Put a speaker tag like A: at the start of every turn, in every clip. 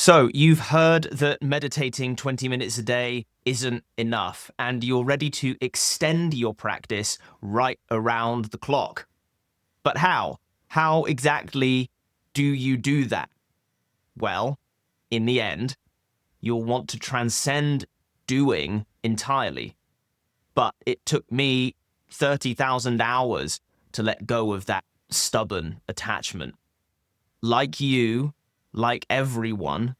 A: So you've heard that meditating 20 minutes a day isn't enough, and you're ready to extend your practice right around the clock. But how? How exactly do you do that? Well, in the end, you'll want to transcend doing entirely. But it took me 30,000 hours to let go of that stubborn attachment. Like you, like everyone,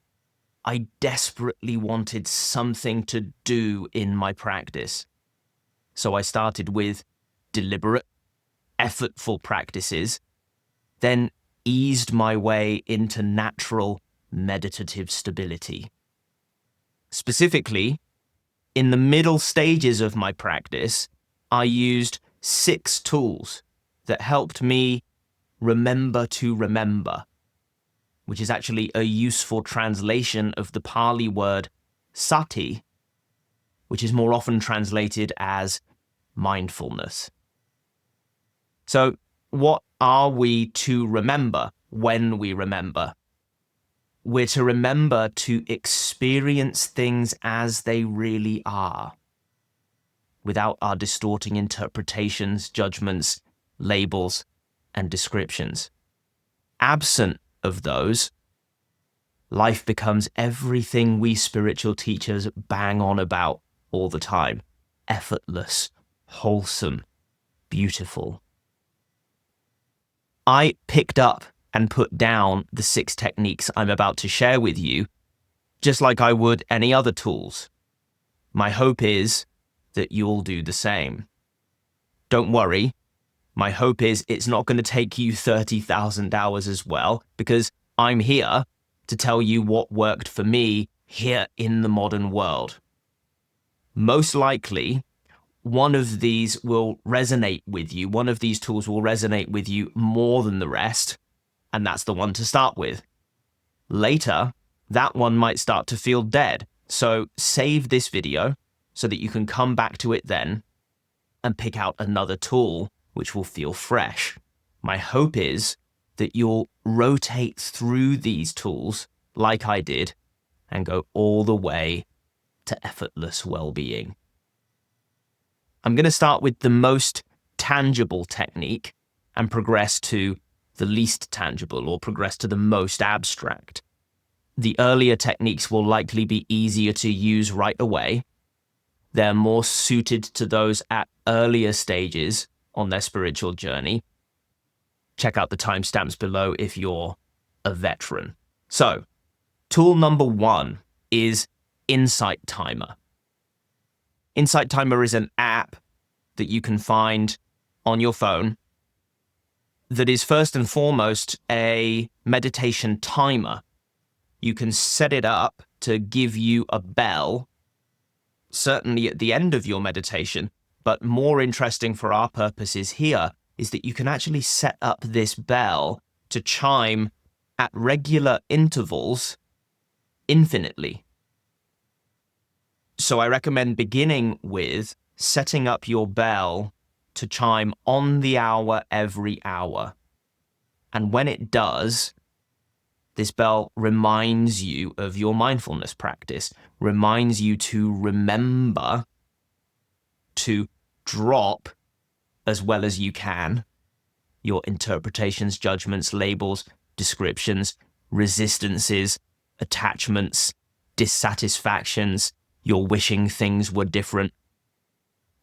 A: I desperately wanted something to do in my practice. So I started with deliberate, effortful practices, then eased my way into natural meditative stability. Specifically, in the middle stages of my practice, I used 6 tools that helped me remember to remember, which is actually a useful translation of the Pali word sati, which is more often translated as mindfulness. So, what are we to remember when we remember? We're to remember to experience things as they really are, without our distorting interpretations, judgments, labels, and descriptions. Absent of those, life becomes everything we spiritual teachers bang on about all the time: effortless, wholesome, beautiful. I picked up and put down the 6 techniques I'm about to share with you, just like I would any other tools. My hope is that you'll do the same. Don't worry, my hope is it's not going to take you 30,000 hours as well, because I'm here to tell you what worked for me here in the modern world. Most likely, one of these will resonate with you. One of these tools will resonate with you more than the rest, and that's the one to start with. Later, that one might start to feel dead. So save this video so that you can come back to it then and pick out another tool which will feel fresh. My hope is that you'll rotate through these tools like I did and go all the way to effortless well-being. I'm going to start with the most tangible technique and progress to the least tangible, or progress to the most abstract. The earlier techniques will likely be easier to use right away. They're more suited to those at earlier stages on their spiritual journey. Check out the timestamps below if you're a veteran. So, tool number 1 is Insight Timer. Insight Timer is an app that you can find on your phone that is first and foremost a meditation timer. You can set it up to give you a bell, certainly at the end of your meditation, but more interesting for our purposes here is that you can actually set up this bell to chime at regular intervals infinitely. So I recommend beginning with setting up your bell to chime on the hour every hour. And when it does, this bell reminds you of your mindfulness practice, reminds you to remember to drop, as well as you can, your interpretations, judgments, labels, descriptions, resistances, attachments, dissatisfactions, your wishing things were different.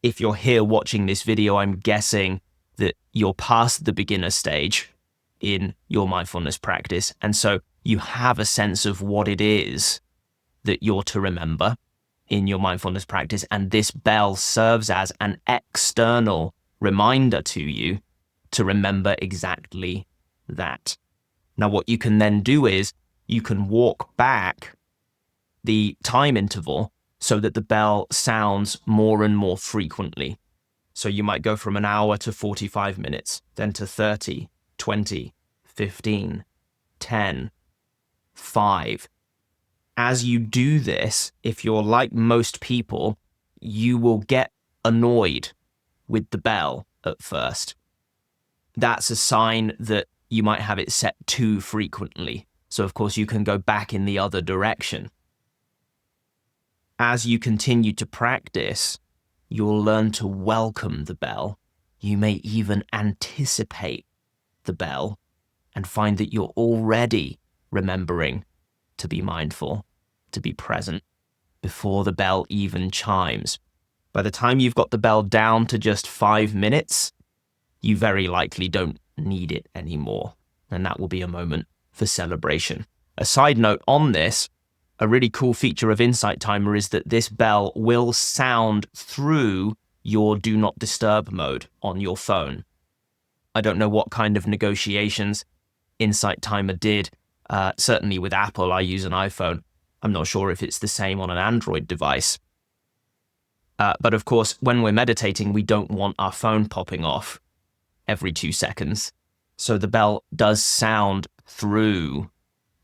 A: If you're here watching this video, I'm guessing that you're past the beginner stage in your mindfulness practice, and so you have a sense of what it is that you're to remember in your mindfulness practice, and this bell serves as an external reminder to you to remember exactly that. Now, what you can then do is you can walk back the time interval so that the bell sounds more and more frequently. So you might go from an hour to 45 minutes, then to 30, 20, 15, 10, 5. As you do this, if you're like most people, you will get annoyed with the bell at first. That's a sign that you might have it set too frequently. So of course you can go back in the other direction. As you continue to practice, you'll learn to welcome the bell. You may even anticipate the bell and find that you're already remembering to be mindful, to be present, before the bell even chimes. By the time you've got the bell down to just 5 minutes, you very likely don't need it anymore, and that will be a moment for celebration. A side note on this, a really cool feature of Insight Timer is that this bell will sound through your Do Not Disturb mode on your phone. I don't know what kind of negotiations Insight Timer did. Certainly with Apple, I use an iPhone. I'm not sure if it's the same on an Android device. But of course, when we're meditating, we don't want our phone popping off every 2 seconds. So the bell does sound through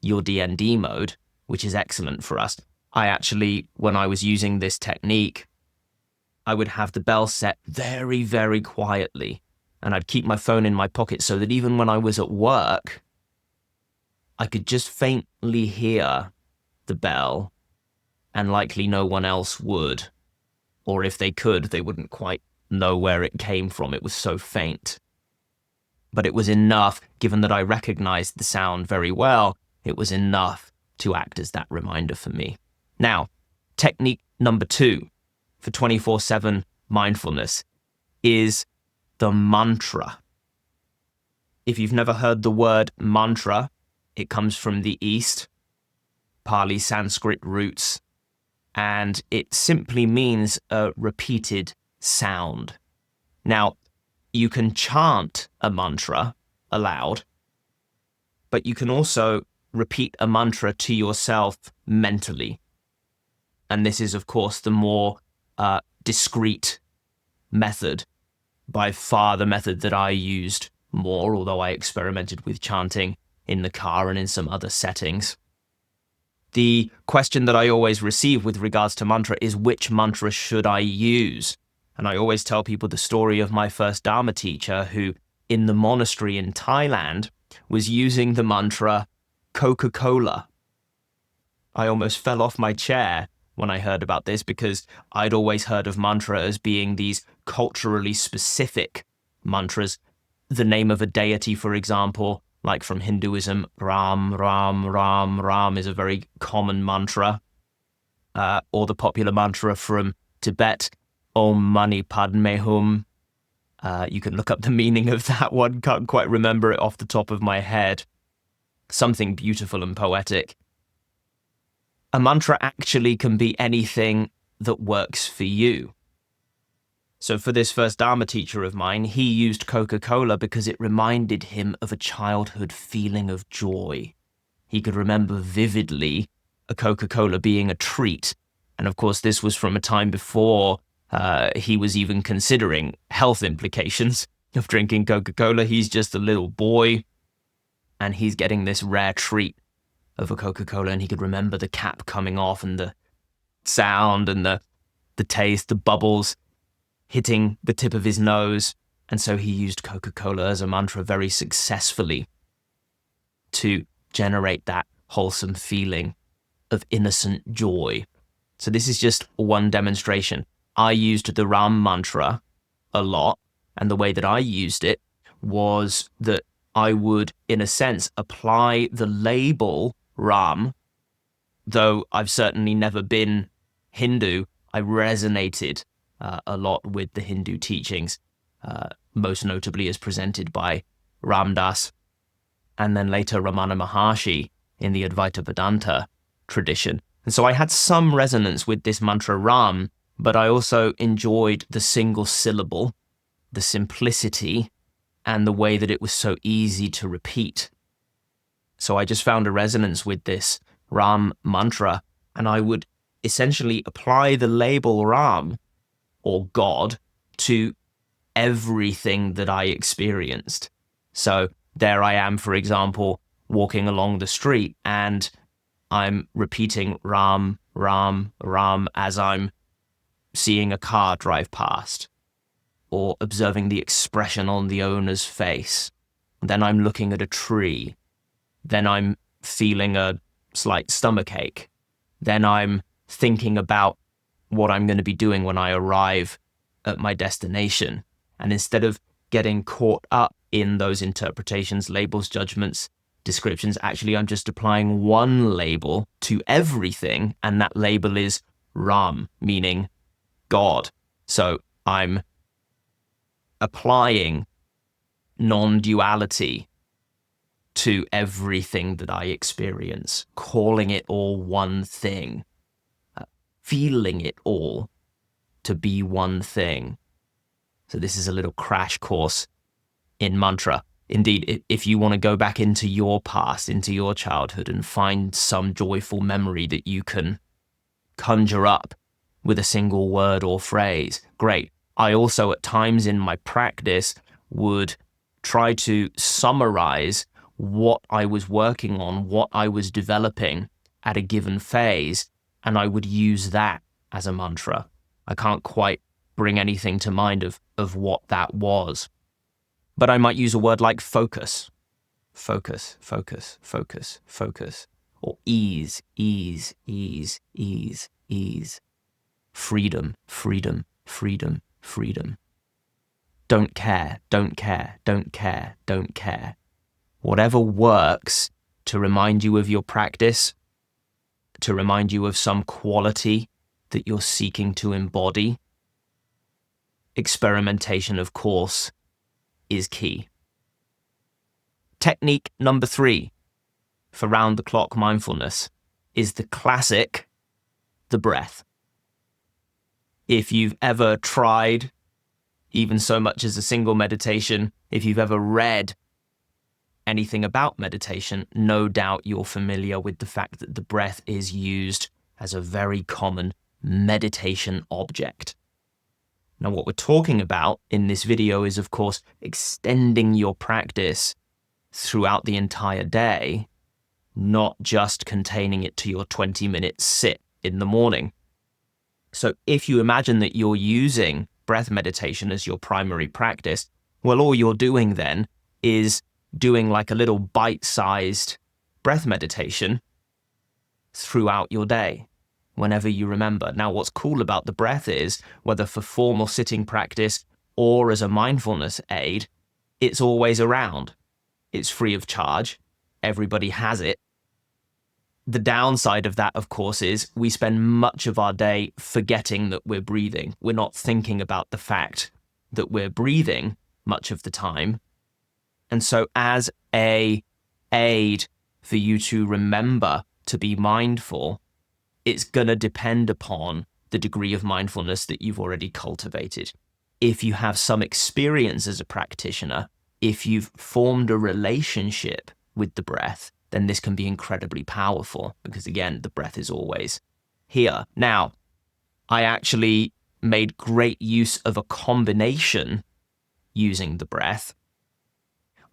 A: your DND mode, which is excellent for us. I actually, when I was using this technique, I would have the bell set very, very quietly, and I'd keep my phone in my pocket so that even when I was at work, I could just faintly hear the bell, and likely no one else would. Or if they could, they wouldn't quite know where it came from. It was so faint. But it was enough, given that I recognized the sound very well, it was enough to act as that reminder for me. Now, technique number 2 for 24/7 mindfulness is the mantra. If you've never heard the word mantra, it comes from the East, Pali Sanskrit roots, and it simply means a repeated sound. Now, you can chant a mantra aloud, but you can also repeat a mantra to yourself mentally. And this is, of course, the more discreet method, by far the method that I used more, although I experimented with chanting in the car and in some other settings. The question that I always receive with regards to mantra is, which mantra should I use? And I always tell people the story of my first Dharma teacher who, in the monastery in Thailand, was using the mantra Coca-Cola. I almost fell off my chair when I heard about this, because I'd always heard of mantra as being these culturally specific mantras. The name of a deity, for example, like from Hinduism, Ram, Ram, Ram, Ram is a very common mantra. Or the popular mantra from Tibet, Om Mani Padme Hum. You can look up the meaning of that one, can't quite remember it off the top of my head. Something beautiful and poetic. A mantra actually can be anything that works for you. So for this first Dharma teacher of mine, he used Coca-Cola because it reminded him of a childhood feeling of joy. He could remember vividly a Coca-Cola being a treat. And of course, this was from a time before he was even considering health implications of drinking Coca-Cola. He's just a little boy, and he's getting this rare treat of a Coca-Cola, and he could remember the cap coming off and the sound and the taste, the bubbles hitting the tip of his nose. And so he used Coca-Cola as a mantra very successfully to generate that wholesome feeling of innocent joy. So this is just one demonstration. I used the Ram mantra a lot, and the way that I used it was that I would, in a sense, apply the label Ram. Though I've certainly never been Hindu, I resonated a lot with the Hindu teachings, most notably as presented by Ram Das, and then later Ramana Maharshi in the Advaita Vedanta tradition. And so I had some resonance with this mantra Ram, but I also enjoyed the single syllable, the simplicity, and the way that it was so easy to repeat. So I just found a resonance with this Ram mantra, and I would essentially apply the label Ram, or God, to everything that I experienced. So there I am, for example, walking along the street, and I'm repeating Ram, Ram, Ram as I'm seeing a car drive past, or observing the expression on the owner's face. Then I'm looking at a tree. Then I'm feeling a slight stomachache, then I'm thinking about what I'm going to be doing when I arrive at my destination. And instead of getting caught up in those interpretations, labels, judgments, descriptions, actually I'm just applying one label to everything, and that label is Ram, meaning God. So I'm applying non-duality to everything that I experience, calling it all one thing, feeling it all to be one thing. So this is a little crash course in mantra. Indeed, if you want to go back into your past, into your childhood, and find some joyful memory that you can conjure up with a single word or phrase, great. I also, at times in my practice, would try to summarize what I was working on, what I was developing at a given phase, and I would use that as a mantra. I can't quite bring anything to mind of what that was. But I might use a word like focus. Focus, focus, focus, focus. Or ease, ease, ease, ease, ease. Freedom, freedom, freedom, freedom. Don't care, don't care, don't care, don't care. Whatever works to remind you of your practice, to remind you of some quality that you're seeking to embody. Experimentation, of course, is key. Technique number 3 for round-the-clock mindfulness is the classic, the breath. If you've ever tried even so much as a single meditation, if you've ever read anything about meditation, no doubt you're familiar with the fact that the breath is used as a very common meditation object. Now, what we're talking about in this video is, of course, extending your practice throughout the entire day, not just containing it to your 20-minute sit in the morning. So if you imagine that you're using breath meditation as your primary practice, well, all you're doing then is doing like a little bite-sized breath meditation throughout your day, whenever you remember. Now, what's cool about the breath is, whether for formal sitting practice or as a mindfulness aid, it's always around. It's free of charge. Everybody has it. The downside of that, of course, is we spend much of our day forgetting that we're breathing. We're not thinking about the fact that we're breathing much of the time. And so as an aid for you to remember to be mindful, it's going to depend upon the degree of mindfulness that you've already cultivated. If you have some experience as a practitioner, if you've formed a relationship with the breath, then this can be incredibly powerful because, again, the breath is always here. Now, I actually made great use of a combination using the breath.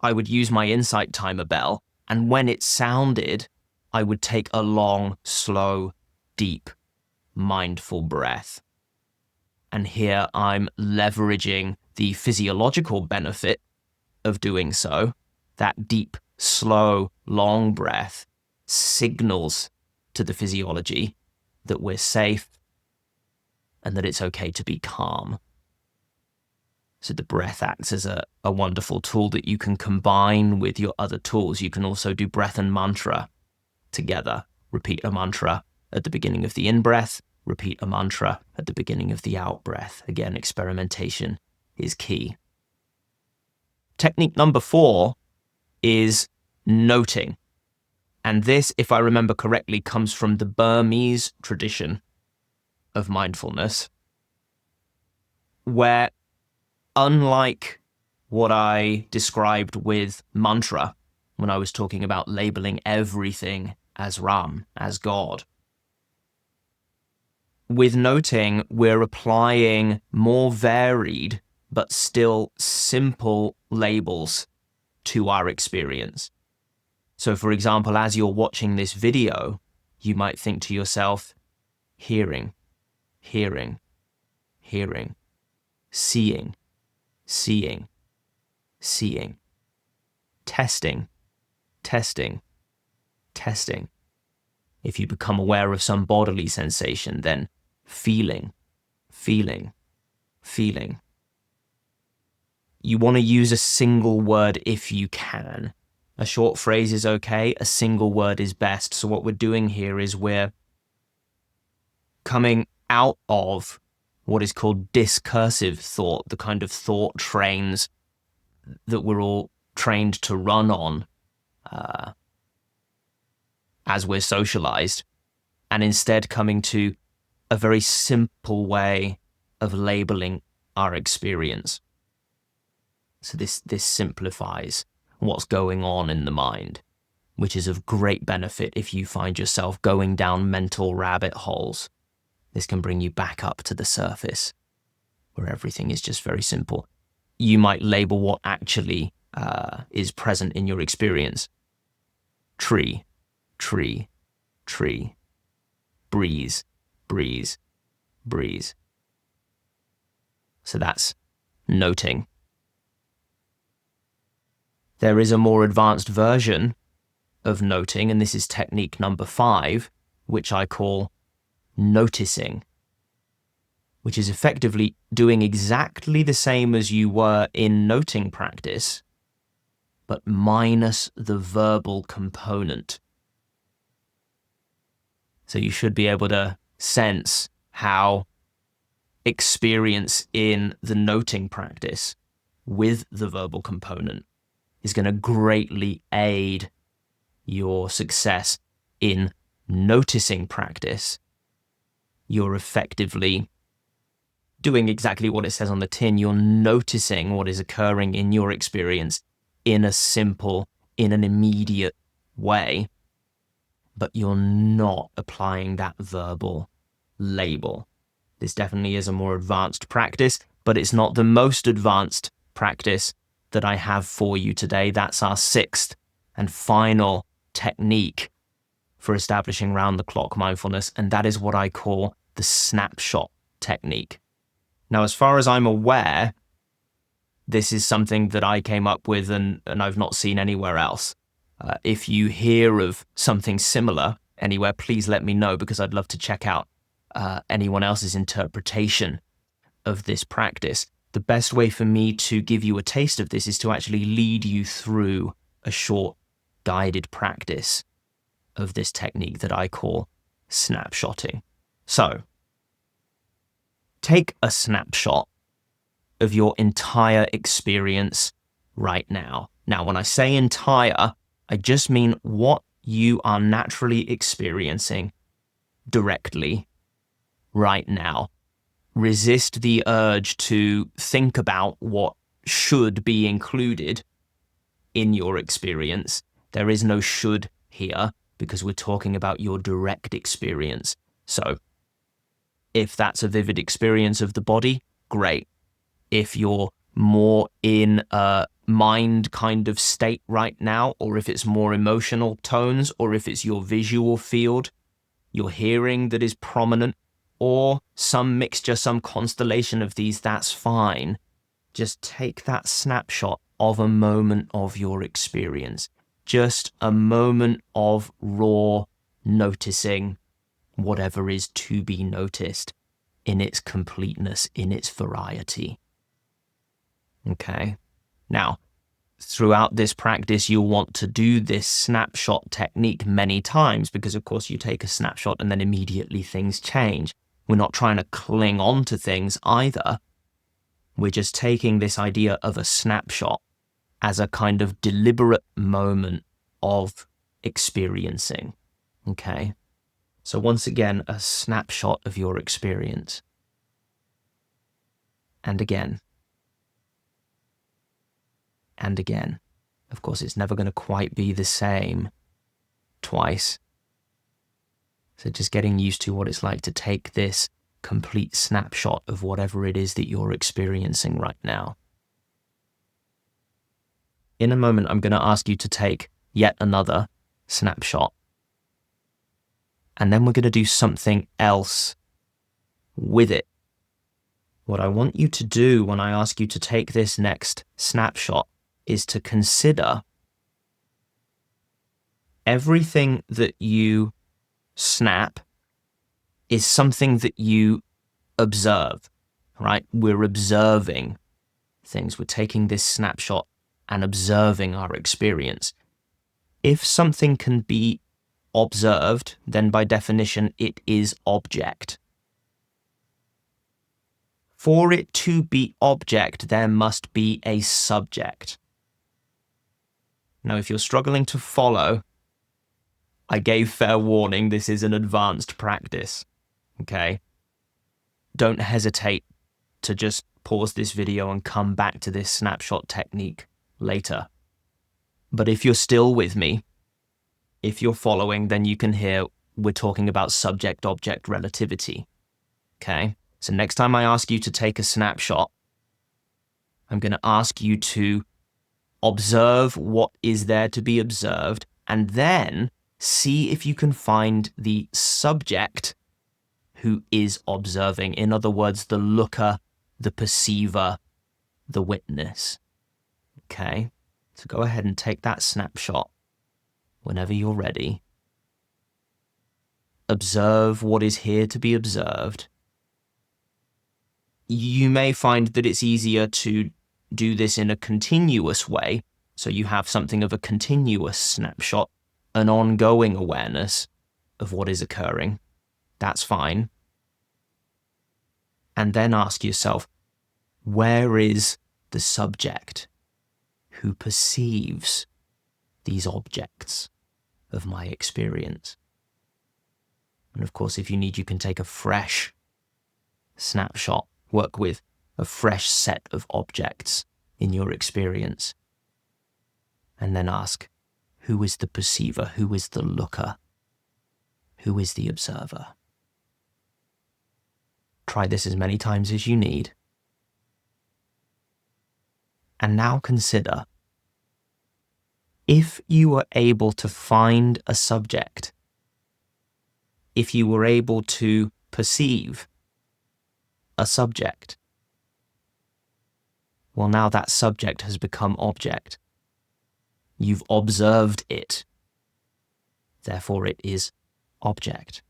A: I would use my insight timer bell, and when it sounded, I would take a long, slow, deep, mindful breath. And here I'm leveraging the physiological benefit of doing so. That deep, slow, long breath signals to the physiology that we're safe and that it's okay to be calm. So the breath acts as a wonderful tool that you can combine with your other tools. You can also do breath and mantra together. Repeat a mantra at the beginning of the in-breath, repeat a mantra at the beginning of the out-breath. Again, experimentation is key. Technique number 4 is noting. And this, if I remember correctly, comes from the Burmese tradition of mindfulness, where, unlike what I described with mantra, when I was talking about labeling everything as Ram, as God, with noting, we're applying more varied but still simple labels to our experience. So, for example, as you're watching this video, you might think to yourself, hearing, hearing, hearing, seeing, seeing, seeing, testing, testing, testing. If you become aware of some bodily sensation, then feeling. You want to use a single word if you can. A short phrase is okay, a single word is best. So what we're doing here is we're coming out of what is called discursive thought, the kind of thought trains that we're all trained to run on as we're socialized, and instead coming to a very simple way of labeling our experience. So this simplifies what's going on in the mind, which is of great benefit if you find yourself going down mental rabbit holes. This can bring you back up to the surface, where everything is just very simple. You might label what actually is present in your experience. Tree, tree, tree. Breeze, breeze, breeze. So that's noting. There is a more advanced version of noting, and this is technique number 5, which I call noticing, which is effectively doing exactly the same as you were in noting practice, but minus the verbal component. So you should be able to sense how experience in the noting practice with the verbal component is going to greatly aid your success in noticing practice. You're effectively doing exactly what it says on the tin. You're noticing what is occurring in your experience in a simple, in an immediate way, but you're not applying that verbal label. This definitely is a more advanced practice, but it's not the most advanced practice that I have for you today. That's our 6th and final technique for establishing round-the-clock mindfulness, and that is what I call the snapshot technique. Now, as far as I'm aware, this is something that I came up with and I've not seen anywhere else. If you hear of something similar anywhere, please let me know, because I'd love to check out anyone else's interpretation of this practice. The best way for me to give you a taste of this is to actually lead you through a short guided practice of this technique that I call snapshotting. So, take a snapshot of your entire experience right now. Now, when I say entire, I just mean what you are naturally experiencing directly right now. Resist the urge to think about what should be included in your experience. There is no should here, because we're talking about your direct experience. So, if that's a vivid experience of the body, great. If you're more in a mind kind of state right now, or if it's more emotional tones, or if it's your visual field, your hearing that is prominent, or some mixture, some constellation of these, that's fine. Just take that snapshot of a moment of your experience. Just a moment of raw noticing whatever is to be noticed in its completeness, in its variety. Okay? Now, throughout this practice, you'll want to do this snapshot technique many times, because of course you take a snapshot and then immediately things change. We're not trying to cling on to things either. We're just taking this idea of a snapshot as a kind of deliberate moment of experiencing. Okay? So once again, a snapshot of your experience. And again. And again. Of course, it's never going to quite be the same twice. So just getting used to what it's like to take this complete snapshot of whatever it is that you're experiencing right now. In a moment, I'm going to ask you to take yet another snapshot. And then we're going to do something else with it. What I want you to do when I ask you to take this next snapshot is to consider Everything that you snap is something that you observe, right? We're observing things. We're taking this snapshot and observing our experience. If something can be observed, then by definition, it is object. For it to be object, there must be a subject. Now, if you're struggling to follow, I gave fair warning, this is an advanced practice, okay? Don't hesitate to just pause this video and come back to this snapshot technique later. But if you're still with me, if you're following, then you can hear we're talking about subject-object relativity, okay? So next time I ask you to take a snapshot, I'm going to ask you to observe what is there to be observed, and then see if you can find the subject who is observing. In other words, the looker, the perceiver, the witness. Okay? So go ahead and take that snapshot whenever you're ready. Observe what is here to be observed. You may find that it's easier to do this in a continuous way, so you have something of a continuous snapshot, an ongoing awareness of what is occurring. That's fine. And then ask yourself, where is the subject who perceives these objects of my experience? And of course, if you need, you can take a fresh snapshot, work with a fresh set of objects in your experience, and then ask, who is the perceiver? Who is the looker? Who is the observer? Try this as many times as you need. And now consider, if you were able to find a subject, if you were able to perceive a subject, well, now that subject has become object. You've observed it. Therefore, it is object.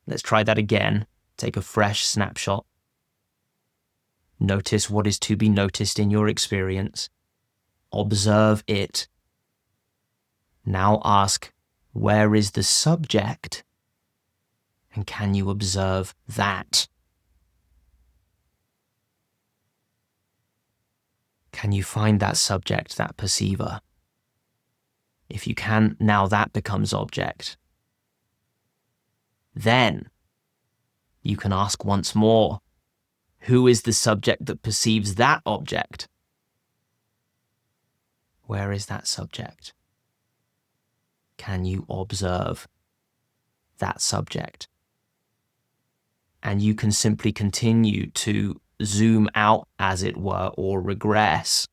A: Let's try that again. Take a fresh snapshot. Notice what is to be noticed in your experience. Observe it. Now ask, where is the subject? And can you observe that? Can you find that subject, that perceiver? If you can, now that becomes object. Then you can ask once more, who is the subject that perceives that object? Where is that subject? Can you observe that subject? And you can simply continue to zoom out, as it were, or regress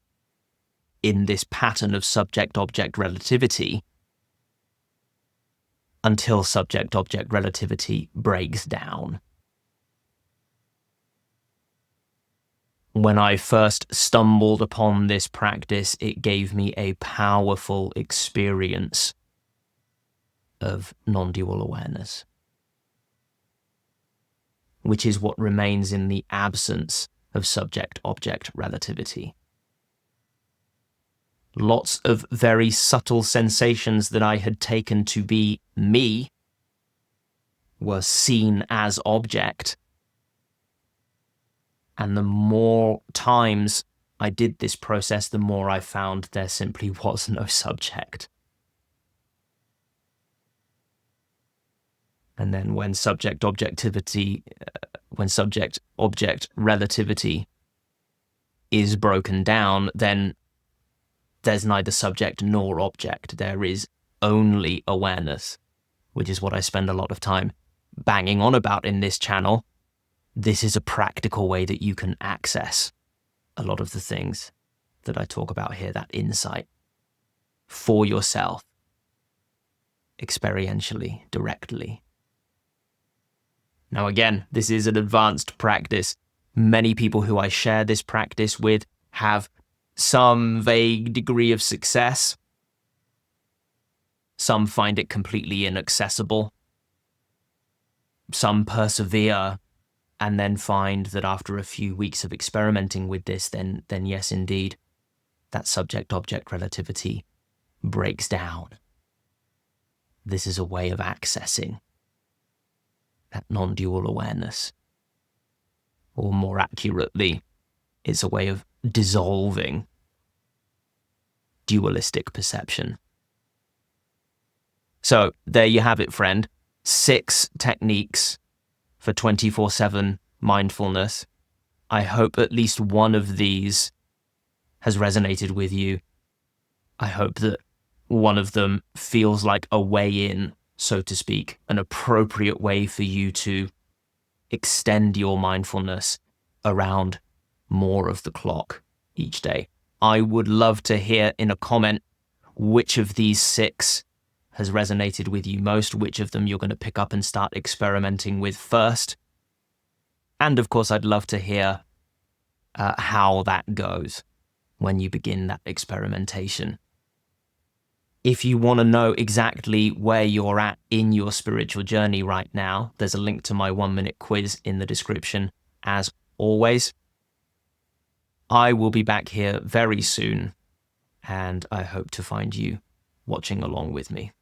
A: in this pattern of subject-object relativity until subject-object relativity breaks down. When I first stumbled upon this practice, it gave me a powerful experience of non-dual awareness, which is what remains in the absence of subject-object relativity. Lots of very subtle sensations that I had taken to be me were seen as object. And the more times I did this process, the more I found there simply was no subject. And then when subject-object relativity is broken down, then there's neither subject nor object. There is only awareness, which is what I spend a lot of time banging on about in this channel. This is a practical way that you can access a lot of the things that I talk about here, that insight for yourself, experientially, directly. Now again, this is an advanced practice. Many people who I share this practice with have some vague degree of success. Some find it completely inaccessible. Some persevere and then find that after a few weeks of experimenting with this, then yes, indeed, that subject-object relativity breaks down. This is a way of accessing that non-dual awareness. Or more accurately, it's a way of dissolving dualistic perception. So there you have it, friend. 6 techniques for 24/7 mindfulness. I hope at least one of these has resonated with you. I hope that one of them feels like a way in, so to speak, an appropriate way for you to extend your mindfulness around more of the clock each day. I would love to hear in a comment which of these 6 has resonated with you most, which of them you're going to pick up and start experimenting with first. And of course, I'd love to hear how that goes when you begin that experimentation. If you want to know exactly where you're at in your spiritual journey right now, there's a link to my 1-minute quiz in the description. As always, I will be back here very soon, and I hope to find you watching along with me.